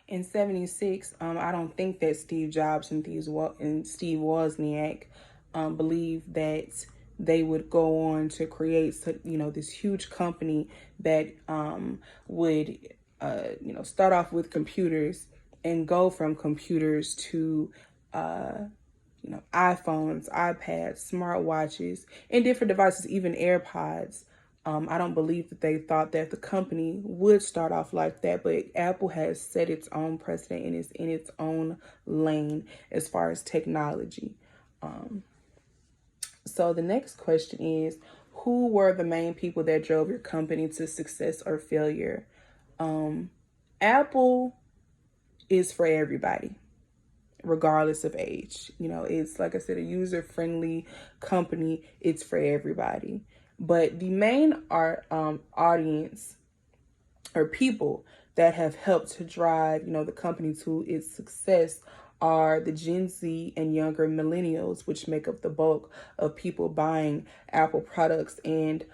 In 76, I don't think that Steve Jobs and Steve Wozniak believed that they would go on to create, this huge company that would, start off with computers and go from computers to, iPhones, iPads, smartwatches, and different devices, even AirPods. I don't believe that they thought that the company would start off like that, but Apple has set its own precedent and is in its own lane as far as technology. So the next question is, who were the main people that drove your company to success or failure? Apple is for everybody, regardless of age. It's, like I said, a user-friendly company. It's for everybody. But the main audience or people that have helped to drive, the company to its success are the Gen Z and younger millennials, which make up the bulk of people buying Apple products. And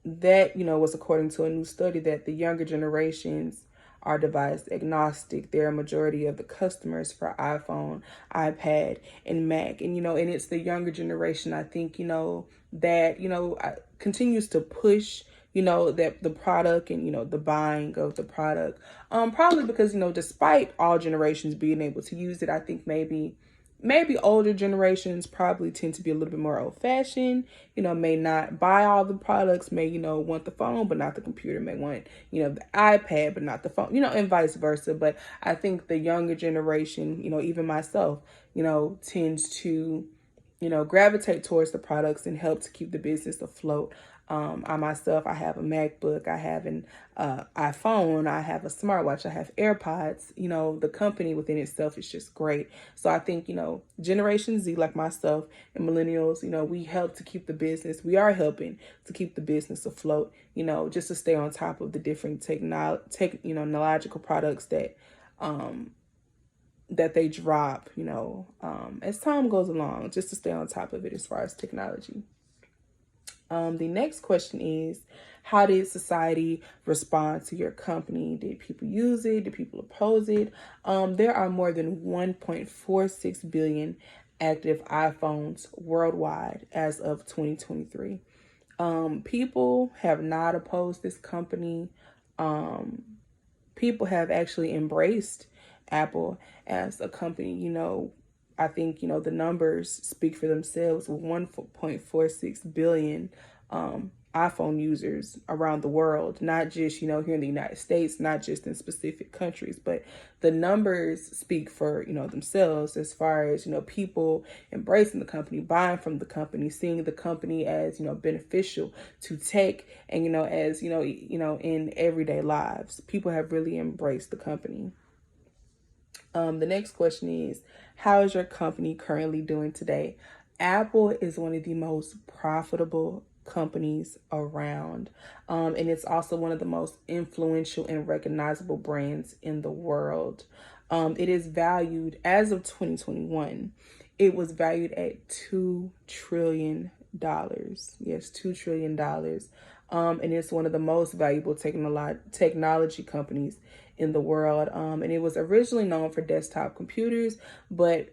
that, was according to a new study that the younger generations are device agnostic. They're a majority of the customers for iPhone, iPad, and Mac. And, and it's the younger generation, I think, that, continues to push, that the product and, the buying of the product. Probably because, despite all generations being able to use it, I think maybe older generations probably tend to be a little bit more old-fashioned, may not buy all the products, may, want the phone, but not the computer, may want, the iPad, but not the phone, and vice versa. But I think the younger generation, even myself, tends to, gravitate towards the products and help to keep the business afloat. I myself, I have a MacBook, I have an iPhone, I have a smartwatch, I have AirPods. The company within itself is just great. So I think, Generation Z, like myself, and millennials, we help to keep the business. We are helping to keep the business afloat, just to stay on top of the different technological products that they drop, as time goes along, just to stay on top of it as far as technology. The next question is, how did society respond to your company? Did people use it? Did people oppose it? There are more than 1.46 billion active iPhones worldwide as of 2023. People have not opposed this company. People have actually embraced Apple as a company. I think, the numbers speak for themselves with 1.46 billion iPhone users around the world, not just, here in the United States, not just in specific countries, but the numbers speak for, themselves as far as, people embracing the company, buying from the company, seeing the company as, beneficial to tech and, as, in everyday lives. People have really embraced the company. The next question is, how is your company currently doing today? Apple is one of the most profitable companies around. And it's also one of the most influential and recognizable brands in the world. It is valued, as of 2021, it was valued at $2 trillion. Yes, $2 trillion. And it's one of the most valuable technology companies in the world. And it was originally known for desktop computers, but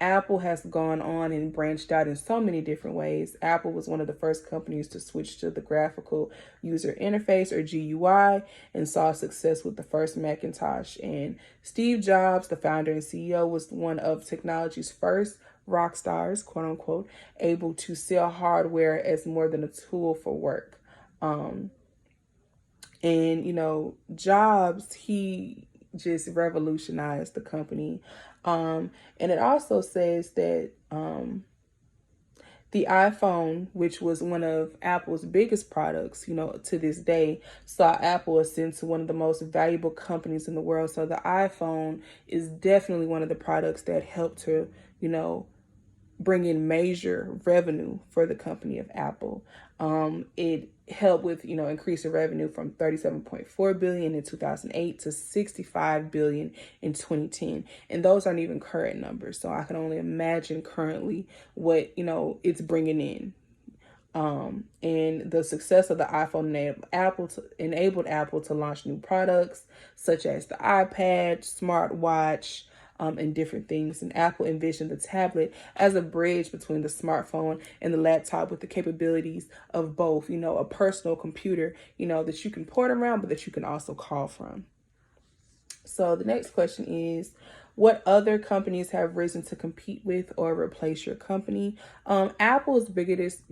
Apple has gone on and branched out in so many different ways. Apple was one of the first companies to switch to the graphical user interface, or GUI, and saw success with the first Macintosh. And Steve Jobs, the founder and CEO, was one of technology's first rock stars, quote unquote, able to sell hardware as more than a tool for work. And, Jobs, he just revolutionized the company. And it also says that the iPhone, which was one of Apple's biggest products, to this day, saw Apple ascend to one of the most valuable companies in the world. So the iPhone is definitely one of the products that helped to, bring in major revenue for the company of Apple. It helped with, increasing revenue from 37.4 billion in 2008 to 65 billion in 2010. And those aren't even current numbers. So I can only imagine currently what, it's bringing in. And the success of the iPhone enabled Apple to launch new products such as the iPad, smartwatch, and different things. And Apple envisioned the tablet as a bridge between the smartphone and the laptop with the capabilities of both, a personal computer, that you can port around, but that you can also call from. So the next question is, what other companies have risen to compete with or replace your company? Apple's biggest